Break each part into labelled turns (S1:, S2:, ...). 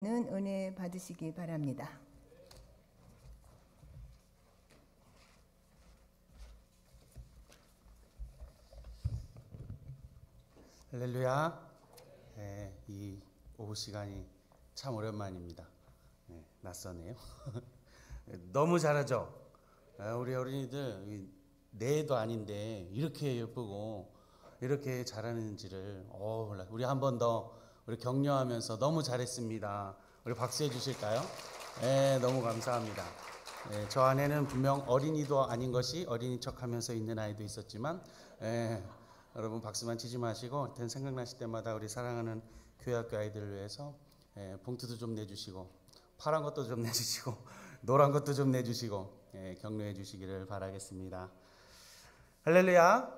S1: 은혜 받으시기 바랍니다.
S2: 할렐루야. 이 오후 시간이 참 오랜만입니다. 낯서네요. 너무 잘하죠. 우리 어린이들 내도 아닌데 이렇게 예쁘고 이렇게 잘하는지를 몰라. 우리 한 번 더 우리 격려하면서 너무 잘했습니다. 우리 박수해 주실까요? 너무 감사합니다. 저 안에는 분명 어린이도 아닌 것이 어린이 척하면서 있는 아이도 있었지만 여러분 박수만 치지 마시고 생각나실 때마다 우리 사랑하는 교회학교 아이들을 위해서 봉투도 좀 내주시고 파란 것도 좀 내주시고 노란 것도 좀 내주시고 격려해 주시기를 바라겠습니다. 할렐루야.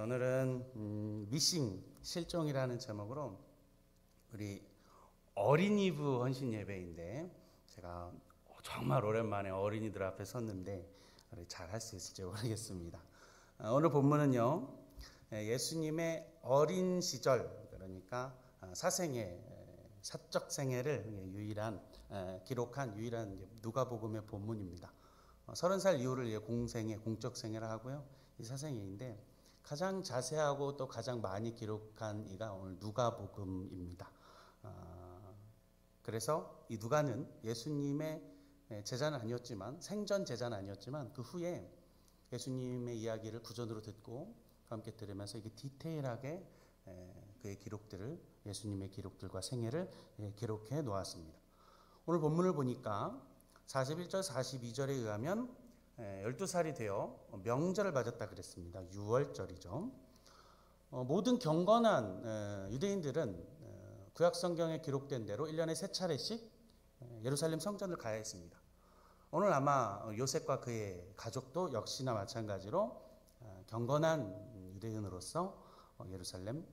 S2: 오늘은 미싱 실종이라는 제목으로 우리 어린이부 헌신 예배인데 제가 정말 오랜만에 어린이들 앞에 섰는데 잘 할 수 있을지 모르겠습니다. 오늘 본문은요, 예수님의 어린 시절, 그러니까 사적 생애를 기록한 유일한 누가복음의 본문입니다. 30살 이후를 공적 생애를 하고요, 이 사생애인데 가장 자세하고 또 가장 많이 기록한 이가 오늘 누가복음입니다. 그래서 이 누가는 예수님의 제자는 아니었지만, 생전 제자는 아니었지만 그 후에 예수님의 이야기를 구전으로 듣고 함께 들으면서 이게 디테일하게 그의 기록들을, 예수님의 기록들과 생애를 기록해 놓았습니다. 오늘 본문을 보니까 41절 42절에 의하면 12살이 되어 명절을 맞았다 그랬습니다. 6월절이죠. 모든 경건한 유대인들은 구약 성경에 기록된 대로 1년에 3차례씩 예루살렘 성전을 가야 했습니다. 오늘 아마 요셉과 그의 가족도 역시나 마찬가지로 경건한 유대인으로서 예루살렘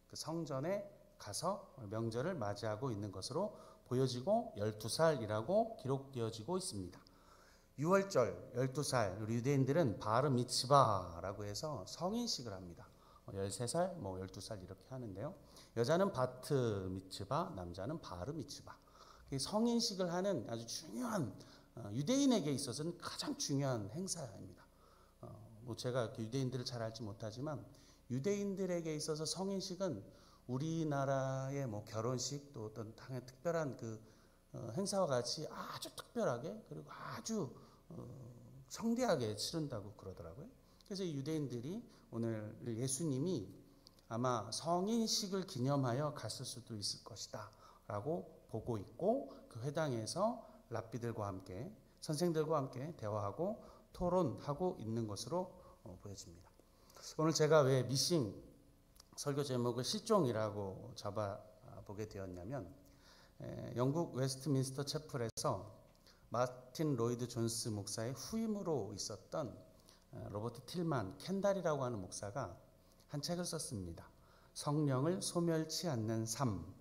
S2: 그 성전에 가서 명절을 맞이하고 있는 것으로 보여지고 12살이라고 기록되어지고 있습니다. 6월절 12살, 우리 유대인들은 바르 미츠바라고 해서 성인식을 합니다. 13살, 12살 이렇게 하는데요. 여자는 바트 미츠바, 남자는 바르 미츠바. 성인식을 하는 아주 중요한, 유대인에게 있어서는 가장 중요한 행사입니다. 제가 유대인들을 잘 알지 못하지만 유대인들에게 있어서 성인식은 우리나라의 결혼식 또 어떤 당의 특별한 그 행사와 같이 아주 특별하게 그리고 아주 성대하게 치른다고 그러더라고요. 그래서 유대인들이 오늘 예수님이 아마 성인식을 기념하여 갔을 수도 있을 것이다 라고 보고 있고, 그 회당에서 랍비들과 함께 선생들과 함께 대화하고 토론하고 있는 것으로 보여집니다. 오늘 제가 왜 미싱 설교 제목을 실종이라고 잡아보게 되었냐면, 영국 웨스트민스터 채플에서 마틴 로이드 존스 목사의 후임으로 있었던 로버트 틸만 켄달이라고 하는 목사가 한 책을 썼습니다. 성령을 소멸치 않는 삶,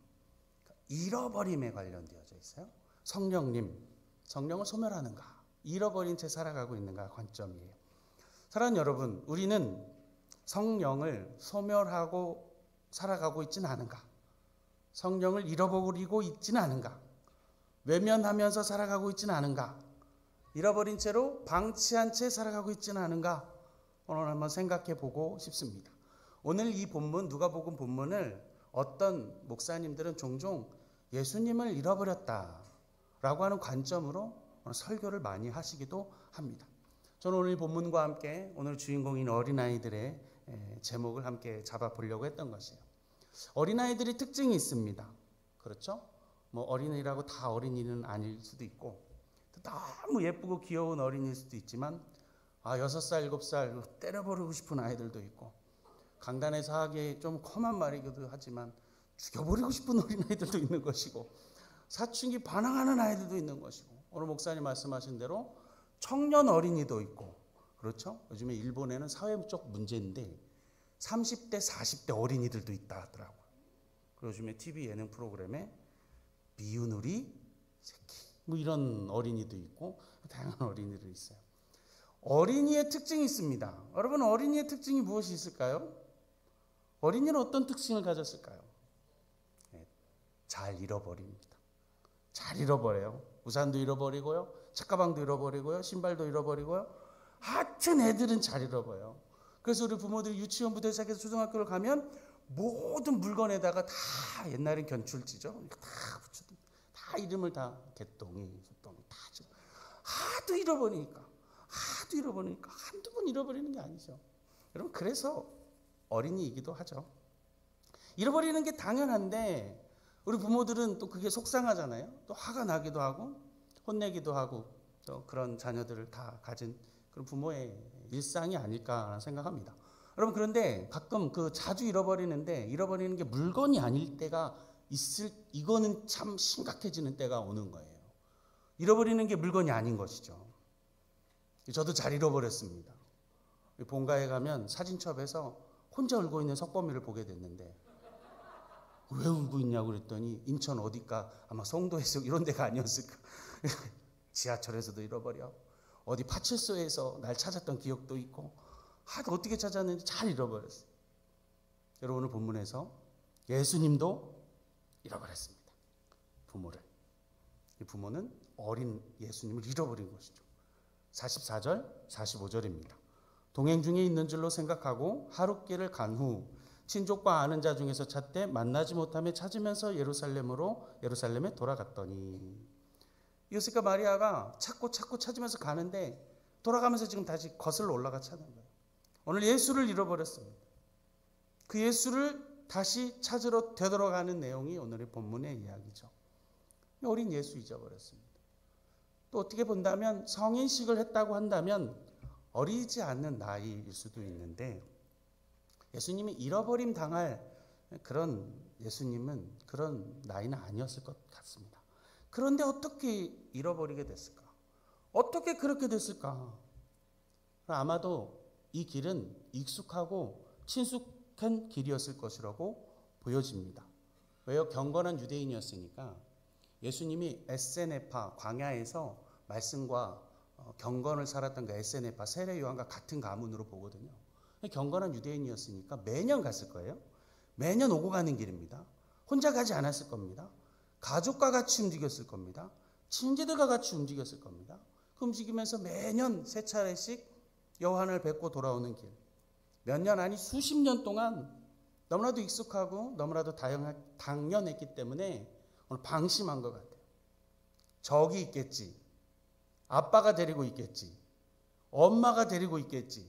S2: 잃어버림에 관련되어져 있어요. 성령을 소멸하는가, 잃어버린 채 살아가고 있는가 관점이에요. 사랑하는 여러분, 우리는 성령을 소멸하고 살아가고 있지는 않은가? 성령을 잃어버리고 있지는 않은가? 외면하면서 살아가고 있지는 않은가? 잃어버린 채로 방치한 채 살아가고 있지는 않은가? 오늘 한번 생각해 보고 싶습니다. 오늘 이 본문, 누가복음 본문을 어떤 목사님들은 종종 예수님을 잃어버렸다라고 하는 관점으로 설교를 많이 하시기도 합니다. 저는 오늘 이 본문과 함께 오늘 주인공인 어린아이들의 제목을 함께 잡아보려고 했던 것이에요. 어린아이들이 특징이 있습니다. 그렇죠? 어린이라고 다 어린이는 아닐 수도 있고, 너무 예쁘고 귀여운 어린이일 수도 있지만 6살, 7살 때려버리고 싶은 아이들도 있고, 강단에서 하기에 좀 험한 말이기도 하지만 죽여버리고 싶은 어린아이들도 있는 것이고, 사춘기 반항하는 아이들도 있는 것이고, 오늘 목사님 말씀하신 대로 청년 어린이도 있고, 그렇죠? 요즘에 일본에는 사회적 문제인데 30대, 40대 어린이들도 있다 하더라고요. 요즘에 TV 예능 프로그램에 미운 우리 새끼 이런 어린이도 있고 다양한 어린이들이 있어요. 어린이의 특징이 있습니다. 여러분, 어린이의 특징이 무엇이 있을까요? 어린이는 어떤 특징을 가졌을까요? 잘 잃어버립니다. 잘 잃어버려요. 우산도 잃어버리고요, 책가방도 잃어버리고요, 신발도 잃어버리고요. 하여튼 애들은 잘 잃어버려요. 그래서 우리 부모들이 유치원부터 시작해서 초등학교를 가면 모든 물건에다가 다 옛날엔 견출지죠. 다 붙여도 다 이름을 다 개똥이, 소똥이 다 하도 잃어버리니까 한두 번 잃어버리는 게 아니죠. 여러분, 그래서 어린이이기도 하죠. 잃어버리는 게 당연한데 우리 부모들은 또 그게 속상하잖아요. 또 화가 나기도 하고 혼내기도 하고 또 그런 자녀들을 다 가진 그런 부모의 일상이 아닐까 생각합니다. 여러분, 그런데 가끔 그 자주 잃어버리는 게 물건이 아닐 때가 이거는 참 심각해지는 때가 오는 거예요. 잃어버리는 게 물건이 아닌 것이죠. 저도 잘 잃어버렸습니다. 본가에 가면 사진첩에서 혼자 울고 있는 석범이를 보게 됐는데, 왜 울고 있냐고 그랬더니 인천 어디가 아마 송도에서 이런 데가 아니었을까. 지하철에서도 잃어버려, 어디 파출소에서 날 찾았던 기억도 있고, 하도 어떻게 찾았는지 잘 잃어버렸어요. 여러분, 오늘 본문에서 예수님도 잃어버렸습니다. 부모를. 이 부모는 어린 예수님을 잃어버린 것이죠. 44절 45절입니다. 동행 중에 있는 줄로 생각하고 하룻길을 간 후 친족과 아는 자 중에서 찾되 만나지 못하며 찾으면서 예루살렘에 돌아갔더니, 요셉과 마리아가 찾고 찾으면서 가는데 돌아가면서 지금 다시 거슬러 올라가 찾는 거예요. 오늘 예수를 잃어버렸습니다. 그 예수를 다시 찾으러 되돌아가는 내용이 오늘의 본문의 이야기죠. 어린 예수 잊어버렸습니다. 또 어떻게 본다면 성인식을 했다고 한다면 어리지 않는 나이일 수도 있는데, 예수님이 잃어버림 당할 그런 예수님은 그런 나이는 아니었을 것 같습니다. 그런데 어떻게 잃어버리게 됐을까? 어떻게 그렇게 됐을까? 아마도 이 길은 익숙하고 친숙한 길이었을 것이라고 보여집니다. 왜요? 경건한 유대인이었으니까. 예수님이 에세네파 광야에서 말씀과 경건을 살았던 그 에세네파 세례 요한과 같은 가문으로 보거든요. 경건한 유대인이었으니까 매년 갔을 거예요. 매년 오고 가는 길입니다. 혼자 가지 않았을 겁니다. 가족과 같이 움직였을 겁니다. 친지들과 같이 움직였을 겁니다. 그 움직이면서 매년 세 차례씩 요한을 뵙고 돌아오는 길. 몇 년 아니 수십 년 동안 너무나도 익숙하고 너무나도 당연했기 때문에 오늘 방심한 것 같아요. 적이 있겠지. 아빠가 데리고 있겠지. 엄마가 데리고 있겠지.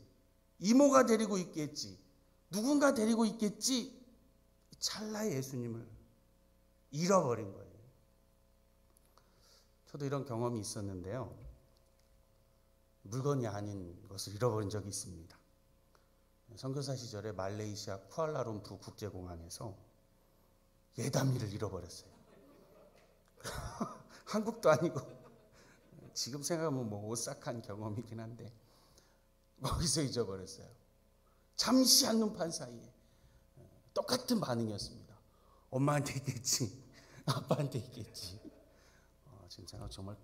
S2: 이모가 데리고 있겠지. 누군가 데리고 있겠지. 찰나에 예수님을 잃어버린 거예요. 저도 이런 경험이 있었는데요. 물건이 아닌 것을 잃어버린 적이 있습니다. 선교사 시절에 말레이시아 쿠알라룸푸 국제공항에서 예담이를 잃어버렸어요. 한국도 아니고 지금 생각하면 뭐 오싹한 경험이긴 한데 거기서 잊어버렸어요. 잠시 한눈판 사이에 똑같은 반응이었습니다. 엄마한테 있겠지, 아빠한테 있겠지. 지금 생각하면 정말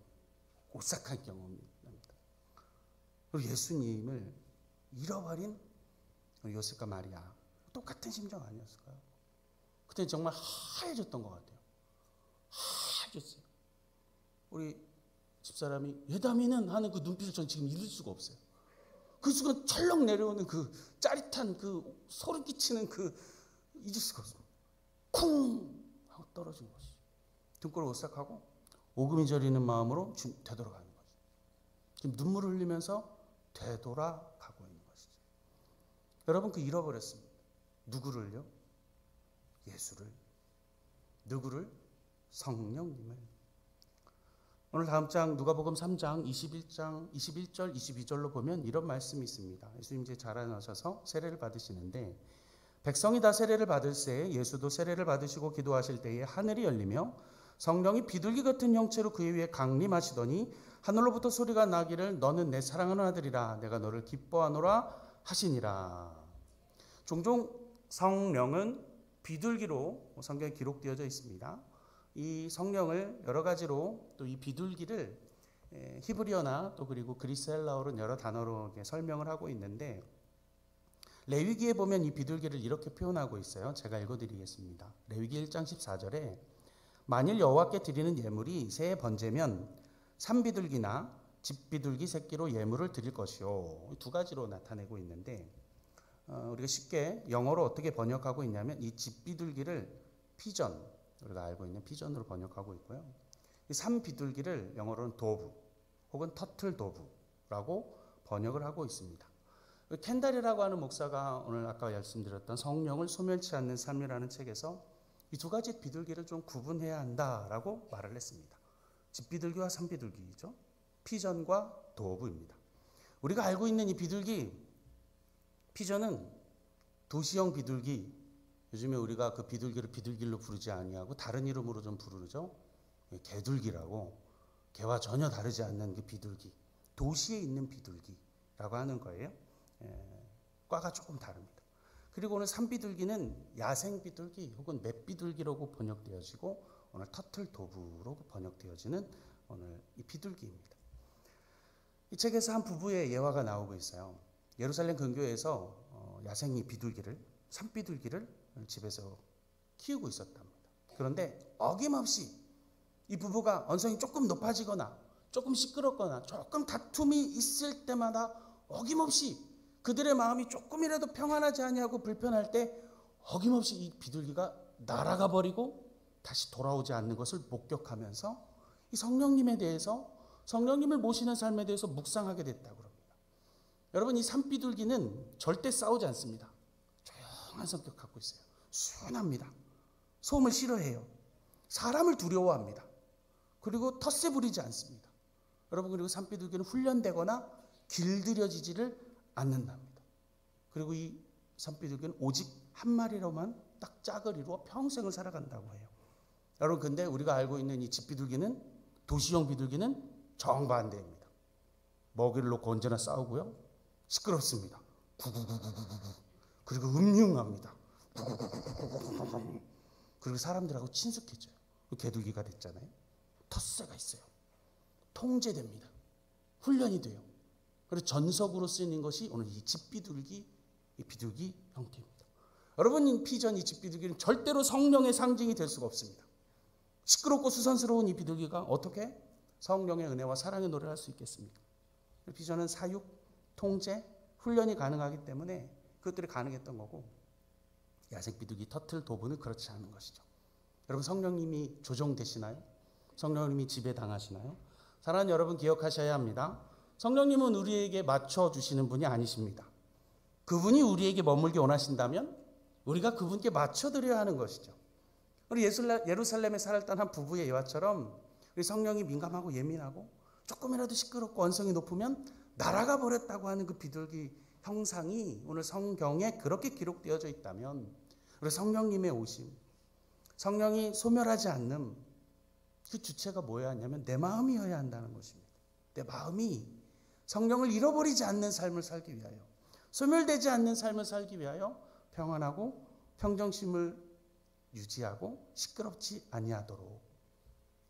S2: 오싹한 경험입니다. 그리고 예수님을 잃어버린 요셉과 마리아, 똑같은 심정 아니었을까요? 그때 정말 하얘졌던 것 같아요. 하얘졌어요. 우리 집사람이 예담이는 하는 그 눈빛을 전 지금 잊을 수가 없어요. 그 순간 철렁 내려오는 그 짜릿한 그 소름 끼치는 그 잊을 수가 없습니다. 쿵 하고 떨어진 것이. 등골을 오싹하고 오금이 저리는 마음으로 되돌아가는 거죠. 지금 눈물을 흘리면서 되돌아가고 있는 것이죠. 여러분, 그 잃어버렸습니다. 누구를요? 예수를. 누구를? 성령님을. 오늘 다음 장 누가복음 3장 21절 22절로 보면 이런 말씀이 있습니다. 예수님 이제 자라나셔서 세례를 받으시는데, 백성이 다 세례를 받을 새 예수도 세례를 받으시고 기도하실 때에 하늘이 열리며 성령이 비둘기 같은 형체로 그의 위에 강림하시더니 하늘로부터 소리가 나기를 너는 내 사랑하는 아들이라 내가 너를 기뻐하노라 하시니라. 종종 성령은 비둘기로 성경에 기록되어져 있습니다. 이 성령을 여러 가지로, 또 이 비둘기를 히브리어나 또 그리고 그리스 헬라어로 여러 단어로 설명을 하고 있는데, 레위기에 보면 이 비둘기를 이렇게 표현하고 있어요. 제가 읽어드리겠습니다. 레위기 1장 14절에 만일 여호와께 드리는 예물이 새 번제면 산비둘기나 집비둘기 새끼로 예물을 드릴 것이요. 두 가지로 나타내고 있는데 우리가 쉽게 영어로 어떻게 번역하고 있냐면 이 집비둘기를 피전, 우리가 알고 있는 피전으로 번역하고 있고요. 이 산비둘기를 영어로는 도브 혹은 터틀 도브라고 번역을 하고 있습니다. 켄달이라고 하는 목사가 오늘 아까 말씀드렸던 성령을 소멸치 않는 삶이라는 책에서 이 두 가지 비둘기를 좀 구분해야 한다라고 말을 했습니다. 집비둘기와 산비둘기죠. 피전과 도브입니다. 우리가 알고 있는 이 비둘기, 피전은 도시형 비둘기, 요즘에 우리가 그 비둘기를 비둘기로 부르지 아니하고 다른 이름으로 좀 부르죠. 개둘기라고, 개와 전혀 다르지 않는 그 비둘기, 도시에 있는 비둘기라고 하는 거예요. 과가 조금 다릅니다. 그리고 오늘 산비둘기는 야생 비둘기 혹은 맷비둘기라고 번역되어지고 오늘 터틀 도브로 번역되어지는 오늘 이 비둘기입니다. 이 책에서 한 부부의 예화가 나오고 있어요. 예루살렘 근교에서 야생 이 비둘기를, 산비둘기를 집에서 키우고 있었답니다. 그런데 어김없이 이 부부가 언성이 조금 높아지거나 조금 시끄럽거나 조금 다툼이 있을 때마다 어김없이 그들의 마음이 조금이라도 평안하지 아니하고 불편할 때 어김없이 이 비둘기가 날아가 버리고 다시 돌아오지 않는 것을 목격하면서 이 성령님에 대해서, 성령님을 모시는 삶에 대해서 묵상하게 됐다고 합니다. 여러분, 이 산비둘기는 절대 싸우지 않습니다. 조용한 성격 갖고 있어요. 순합니다. 소음을 싫어해요. 사람을 두려워합니다. 그리고 텃세 부리지 않습니다. 여러분, 그리고 산비둘기는 훈련되거나 길들여지지를 않는답니다. 그리고 이 산비둘기는 오직 한 마리로만 딱 짝을 이루어 평생을 살아간다고 해요. 여러분, 근데 우리가 알고 있는 이 집비둘기는, 도시형 비둘기는 정반대입니다. 먹이를 놓고 언제나 싸우고요. 시끄럽습니다. 그리고 음흉합니다. 그리고 사람들하고 친숙해져요. 개둘기가 됐잖아요. 텃세가 있어요. 통제됩니다. 훈련이 돼요. 그리고 전석으로 쓰이는 것이 오늘 이 집비둘기, 이 비둘기 형태입니다. 여러분, 이 피전, 이 집비둘기는 절대로 성령의 상징이 될 수가 없습니다. 시끄럽고 수선스러운 이 비둘기가 어떻게 성령의 은혜와 사랑의 노래를 할 수 있겠습니까? 피전은 사육, 통제, 훈련이 가능하기 때문에 그것들이 가능했던 거고, 야생 비둘기, 터틀, 도브는 그렇지 않은 것이죠. 여러분, 성령님이 조종되시나요? 성령님이 지배당하시나요? 사랑하는 여러분, 기억하셔야 합니다. 성령님은 우리에게 맞춰주시는 분이 아니십니다. 그분이 우리에게 머물기 원하신다면 우리가 그분께 맞춰드려야 하는 것이죠. 우리 예루살렘에 살았던 한 부부의 예화처럼 우리 성령이 민감하고 예민하고 조금이라도 시끄럽고 언성이 높으면 날아가 버렸다고 하는 그 비둘기 형상이 오늘 성경에 그렇게 기록되어져 있다면 우리 성령님의 오심, 성령이 소멸하지 않는 그 주체가 뭐여야 하냐면 내 마음이어야 한다는 것입니다. 내 마음이 성령을 잃어버리지 않는 삶을 살기 위하여, 소멸되지 않는 삶을 살기 위하여 평안하고 평정심을 유지하고 시끄럽지 아니하도록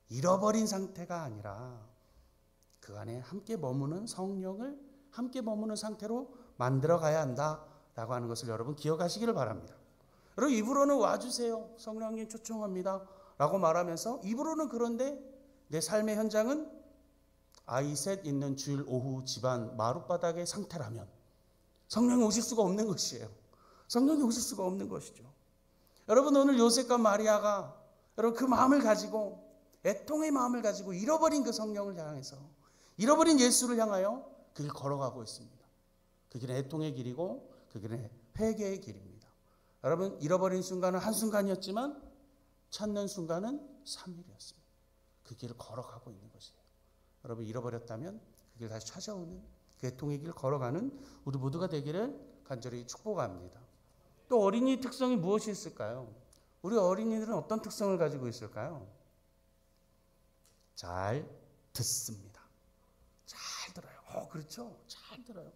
S2: 잃어버린 상태가 아니라 그 안에 함께 머무는 성령을 함께 머무는 상태로 만들어 가야 한다라고 하는 것을 여러분 기억하시기를 바랍니다. 여러분, 입으로는 와주세요, 성령님 초청합니다 라고 말하면서 입으로는 그런데 내 삶의 현장은 아이 셋 있는 주일 오후 집안 마룻바닥의 상태라면 성령이 오실 수가 없는 것이에요. 성령이 오실 수가 없는 것이죠. 여러분, 오늘 요셉과 마리아가 여러분 그 마음을 가지고, 애통의 마음을 가지고 잃어버린 그 성령을 향해서, 잃어버린 예수를 향하여 그 길 걸어가고 있습니다. 그 길은 애통의 길이고 그 길은 회개의 길입니다. 여러분, 잃어버린 순간은 한순간이었지만 찾는 순간은 3일이었습니다. 그 길을 걸어가고 있는 것이에요. 여러분, 잃어버렸다면 그 길 다시 찾아오는 그 애통의 길 걸어가는 우리 모두가 되기를 간절히 축복합니다. 또 어린이 특성이 무엇이 있을까요? 우리 어린이들은 어떤 특성을 가지고 있을까요? 잘 듣습니다. 잘 들어요. 그렇죠? 잘 들어요.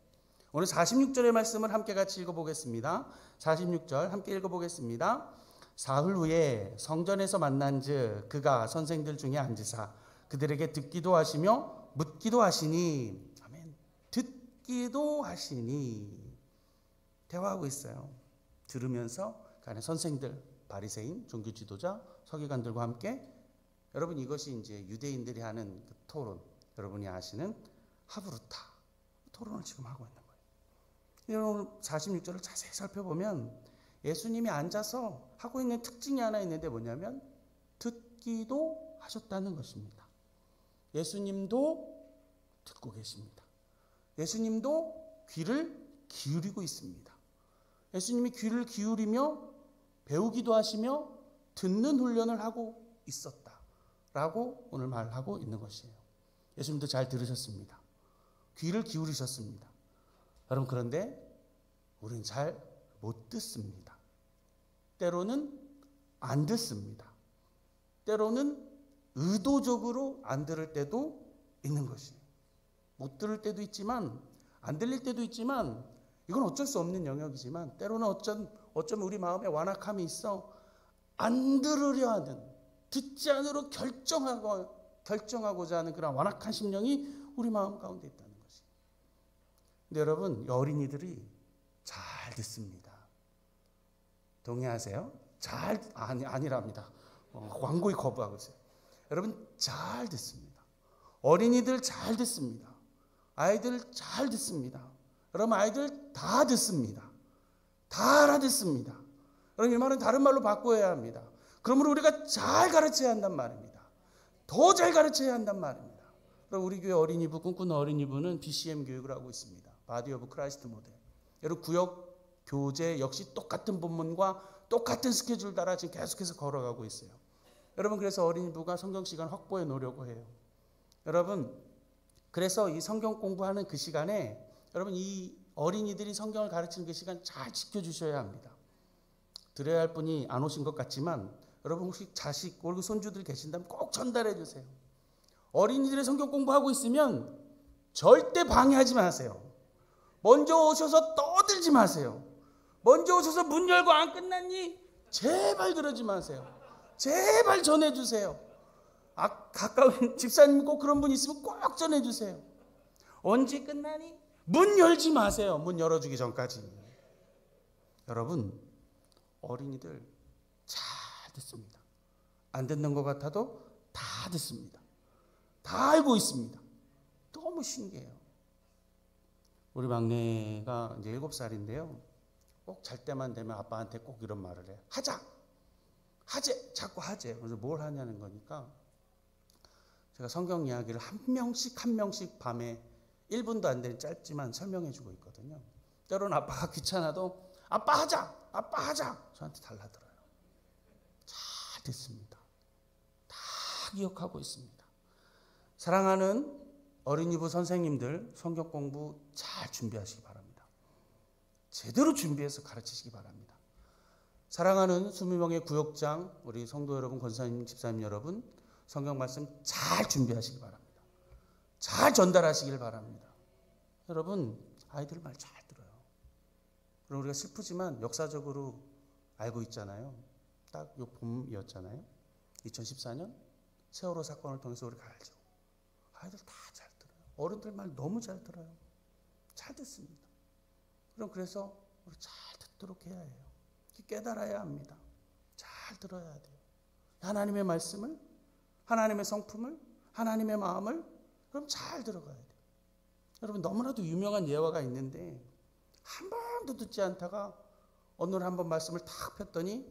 S2: 오늘 46절의 말씀을 함께 같이 읽어보겠습니다. 46절 함께 읽어보겠습니다. 사흘 후에 성전에서 만난즉 그가 선생들 중에 앉으사 그들에게 듣기도 하시며 묻기도 하시니, 아멘. 듣기도 하시니 대화하고 있어요. 들으면서 그 안에 선생들, 바리새인, 종교 지도자, 서기관들과 함께 여러분 이것이 이제 유대인들이 하는 그 토론, 여러분이 아시는 하브루타 토론을 지금 하고 있는 거예요. 오늘 46절을 자세히 살펴보면 예수님이 앉아서 하고 있는 특징이 하나 있는데 뭐냐면 듣기도 하셨다는 것입니다. 예수님도 듣고 계십니다. 예수님도 귀를 기울이고 있습니다. 예수님이 귀를 기울이며 배우기도 하시며 듣는 훈련을 하고 있었다라고 오늘 말하고 있는 것이에요. 예수님도 잘 들으셨습니다. 귀를 기울이셨습니다. 여러분 그런데 우리는 잘 못 듣습니다. 때로는 안 듣습니다. 때로는 의도적으로 안 들을 때도 있는 것이에요. 못 들을 때도 있지만 안 들릴 때도 있지만 이건 어쩔 수 없는 영역이지만 때로는 어쩌면 우리 마음에 완악함이 있어 안 들으려 하는 듣지 않으려 결정하고자 하는 그런 완악한 심령이 우리 마음 가운데 있다는 것이에요. 근데 여러분 어린이들이 잘 듣습니다. 동의하세요? 아니랍니다. 완고히 거부하고 있어요. 여러분 잘 듣습니다. 어린이들 잘 듣습니다. 아이들 잘 듣습니다. 여러분 아이들 다 듣습니다. 다 알아듣습니다. 여러분 이 말은 다른 말로 바꿔야 합니다. 그러므로 우리가 잘 가르쳐야 한단 말입니다. 더 잘 가르쳐야 한단 말입니다. 여러분 우리 교회 어린이부 꿈꾸는 어린이부는 BCM 교육을 하고 있습니다. 바디 오브 크라이스트 모델. 여러분 구역 교재 역시 똑같은 본문과 똑같은 스케줄 따라 지금 계속해서 걸어가고 있어요. 여러분 그래서 어린이부가 성경 시간 확보해 놓으려고 해요. 여러분 그래서 이 성경 공부하는 그 시간에 여러분 이 어린이들이 성경을 가르치는 그 시간 잘 지켜주셔야 합니다. 드려야 할 분이 안 오신 것 같지만 여러분 혹시 자식 그리고 손주들 계신다면 꼭 전달해 주세요. 어린이들이 성경 공부하고 있으면 절대 방해하지 마세요. 먼저 오셔서 떠들지 마세요. 먼저 오셔서 문 열고 안 끝났니? 제발 그러지 마세요. 제발 전해주세요. 가까운 집사님 꼭 그런 분 있으면 꼭 전해주세요. 언제 끝나니? 문 열지 마세요. 문 열어주기 전까지. 여러분 어린이들 잘 듣습니다. 안 듣는 것 같아도 다 듣습니다. 다 알고 있습니다. 너무 신기해요. 우리 막내가 이제 7살인데요. 꼭 잘 때만 되면 아빠한테 꼭 이런 말을 해요. 하재, 자꾸 하재. 그래서 뭘 하냐는 거니까 제가 성경 이야기를 한 명씩 밤에 1분도 안 되는 짧지만 설명해 주고 있거든요. 때로는 아빠가 귀찮아도 아빠 하자 저한테 달라들어요. 잘 듣습니다. 다 기억하고 있습니다. 사랑하는 어린이부 선생님들 성경 공부 잘 준비하시기 바랍니다. 제대로 준비해서 가르치시기 바랍니다. 사랑하는 20명의 구역장 우리 성도 여러분, 권사님, 집사님 여러분 성경 말씀 잘 준비하시기 바랍니다. 잘 전달하시길 바랍니다. 여러분 아이들 말 잘 들어요. 그럼 우리가 슬프지만 역사적으로 알고 있잖아요. 딱 요 봄이었잖아요. 2014년 세월호 사건을 통해서 우리가 알죠. 아이들 다 잘 들어요. 어른들 말 너무 잘 들어요. 잘 듣습니다. 그럼 그래서 우리 잘 듣도록 해야 해요. 깨달아야 합니다. 잘 들어야 돼요. 하나님의 말씀을, 하나님의 성품을, 하나님의 마음을 그럼 잘 들어가야 돼요. 여러분 너무나도 유명한 예화가 있는데 한 번도 듣지 않다가 어느 날 한번 말씀을 탁 폈더니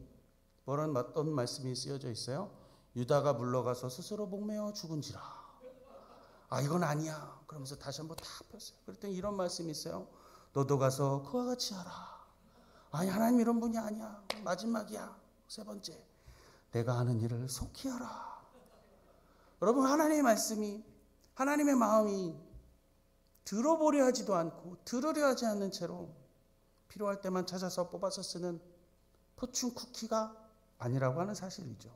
S2: 어떤 말씀이 쓰여져 있어요? 유다가 물러가서 스스로 목매어 죽은지라. 이건 아니야. 그러면서 다시 한번 탁 폈어요. 그랬더니 이런 말씀이 있어요. 너도 가서 그와 같이 하라. 아니 하나님 이런 분이 아니야. 마지막이야. 3번째. 내가 하는 일을 속히 하라. 여러분 하나님의 말씀이 하나님의 마음이 들어보려 하지도 않고 들으려 하지 않는 채로 필요할 때만 찾아서 뽑아서 쓰는 포춘 쿠키가 아니라고 하는 사실이죠.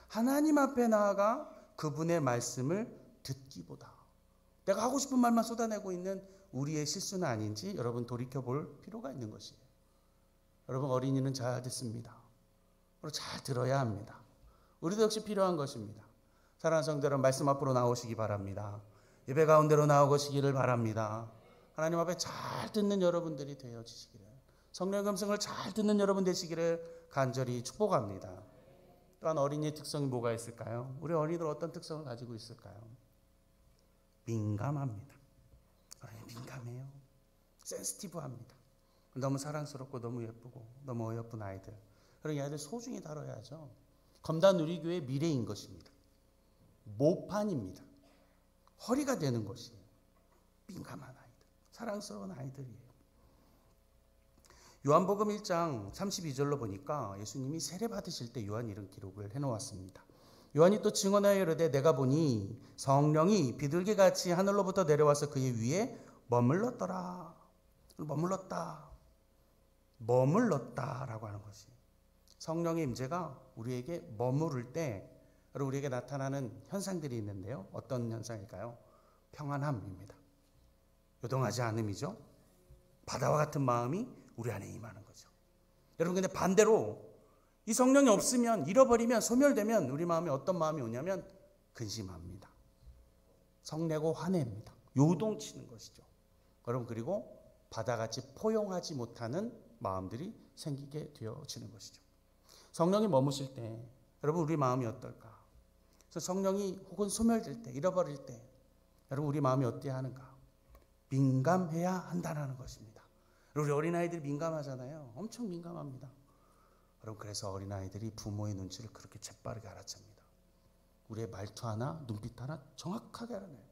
S2: 하나님 앞에 나아가 그분의 말씀을 듣기보다 내가 하고 싶은 말만 쏟아내고 있는 우리의 실수는 아닌지 여러분 돌이켜볼 필요가 있는 것이에요. 여러분 어린이는 잘 듣습니다. 그리고 잘 들어야 합니다. 우리도 역시 필요한 것입니다. 사랑하는 성도 여러분 말씀 앞으로 나오시기 바랍니다. 예배 가운데로 나오시기를 바랍니다. 하나님 앞에 잘 듣는 여러분들이 되어지시기를 성령의 음성을 잘 듣는 여러분 되시기를 간절히 축복합니다. 또한 어린이의 특성이 뭐가 있을까요? 우리 어린이들 어떤 특성을 가지고 있을까요? 민감합니다. 민감해요. 센시티브합니다. 너무 사랑스럽고 너무 예쁘고 너무 어여쁜 아이들. 그런 아이들 소중히 다뤄야죠. 검단 누리교의 미래인 것입니다. 모판입니다. 허리가 되는 것이에요. 민감한 아이들, 사랑스러운 아이들이에요. 요한복음 1장 32절로 보니까 예수님이 세례 받으실 때 요한이 이런 기록을 해놓았습니다. 요한이 또 증언하여 이르되 내가 보니 성령이 비둘기같이 하늘로부터 내려와서 그의 위에 머물렀더라. 머물렀다라고 하는 것이 성령의 임재가 우리에게 머무를 때 우리에게 나타나는 현상들이 있는데요. 어떤 현상일까요? 평안함입니다. 요동하지 않음이죠. 바다와 같은 마음이 우리 안에 임하는 거죠. 여러분, 근데 반대로 이 성령이 없으면, 잃어버리면, 소멸되면 우리 마음에 어떤 마음이 오냐면 근심합니다. 성내고 화냅니다. 요동치는 것이죠. 여러분, 그리고 바다같이 포용하지 못하는 마음들이 생기게 되어지는 것이죠. 성령이 머무실 때 여러분, 우리 마음이 어떨까? 그래서 성령이 혹은 소멸될 때, 잃어버릴 때 여러분, 우리 마음이 어때야 하는가? 민감해야 한다는 것입니다. 우리 어린아이들이 민감하잖아요. 엄청 민감합니다. 여러분, 그래서 어린아이들이 부모의 눈치를 그렇게 재빠르게 알아챕니다. 우리의 말투 하나, 눈빛 하나 정확하게 알아내요.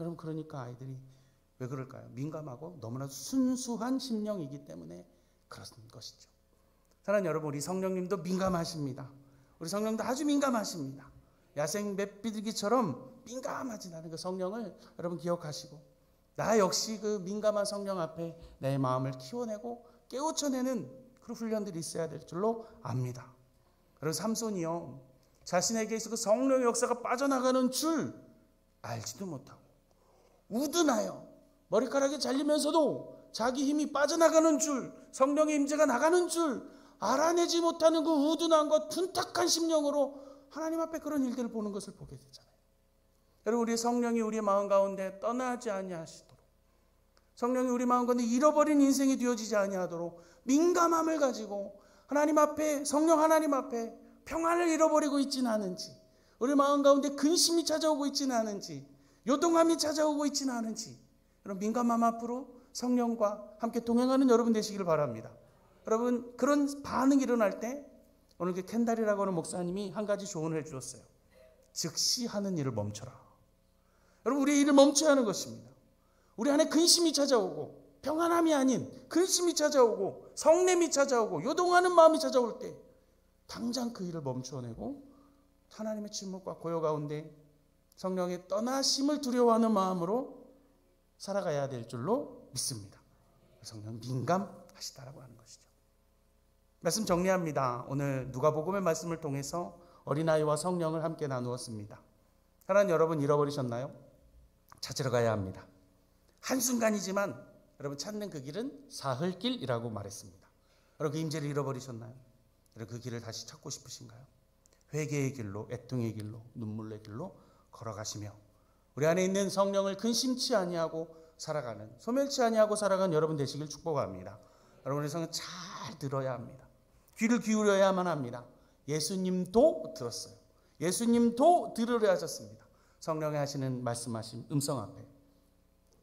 S2: 여러분, 그러니까 아이들이 왜 그럴까요? 민감하고 너무나 순수한 심령이기 때문에 그런 것이죠. 사랑하는 여러분, 우리 성령님도 민감하십니다. 우리 성령도 아주 민감하십니다. 야생 맷비둘기처럼 민감하지 않은 그 성령을 여러분 기억하시고, 나 역시 그 민감한 성령 앞에 내 마음을 키워내고 깨우쳐내는 그런 훈련들이 있어야 될 줄로 압니다. 여러분, 삼손이요, 자신에게 있어 그 성령의 역사가 빠져나가는 줄 알지도 못하고 우둔하여 머리카락이 잘리면서도 자기 힘이 빠져나가는 줄, 성령의 임재가 나가는 줄 알아내지 못하는 그 우둔함과 둔탁한 심령으로 하나님 앞에 그런 일들을 보는 것을 보게 되잖아요. 여러분, 우리 성령이 우리 마음 가운데 떠나지 아니하시도록, 성령이 우리 마음 가운데 잃어버린 인생이 되어지지 아니하도록 민감함을 가지고 하나님 앞에, 성령 하나님 앞에 평안을 잃어버리고 있지는 않은지, 우리 마음 가운데 근심이 찾아오고 있지는 않은지, 요동함이 찾아오고 있지는 않은지, 여러분, 민감함 앞으로 성령과 함께 동행하는 여러분 되시기를 바랍니다. 여러분, 그런 반응이 일어날 때 오늘 그 켄달이라고 하는 목사님이 한 가지 조언을 해주셨어요. 즉시 하는 일을 멈춰라. 여러분, 우리의 일을 멈춰야 하는 것입니다. 우리 안에 근심이 찾아오고 평안함이 아닌 근심이 찾아오고 성냄이 찾아오고 요동하는 마음이 찾아올 때 당장 그 일을 멈춰내고 하나님의 침묵과 고요 가운데 성령의 떠나심을 두려워하는 마음으로 살아가야 될 줄로 믿습니다. 성령 민감하시다라고 하는 것이죠. 말씀 정리합니다. 오늘 누가복음의 말씀을 통해서 어린아이와 성령을 함께 나누었습니다. 하나님, 여러분 잃어버리셨나요? 찾으러 가야 합니다. 한순간이지만 여러분, 찾는 그 길은 사흘길이라고 말했습니다. 여러분, 그 임재를 잃어버리셨나요? 여러분, 그 길을 다시 찾고 싶으신가요? 회개의 길로, 애통의 길로, 눈물의 길로 걸어가시며 우리 안에 있는 성령을 근심치 아니하고 살아가는, 소멸치 아니하고 살아가는 여러분 되시길 축복합니다. 여러분의 성은 잘 들어야 합니다. 귀를 기울여야만 합니다. 예수님도 들었어요. 예수님도 들으려 하셨습니다. 성령이 하시는 말씀하신 음성 앞에,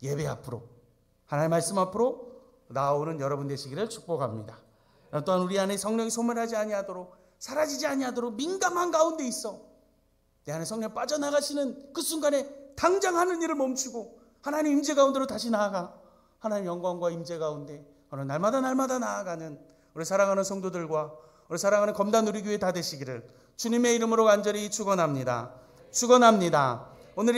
S2: 예배 앞으로, 하나님의 말씀 앞으로 나오는 여러분 되시기를 축복합니다. 또한 우리 안에 성령이 소멸하지 아니하도록, 사라지지 아니하도록 민감한 가운데 있어 내 안에 성령 빠져나가시는 그 순간에 당장 하는 일을 멈추고 하나님 임재 가운데로 다시 나아가 하나님 영광과 임재 가운데 어느 날마다 나아가는 우리 사랑하는 성도들과 우리 사랑하는 검단 누리교회 다 되시기를 주님의 이름으로 간절히 축원합니다. 오늘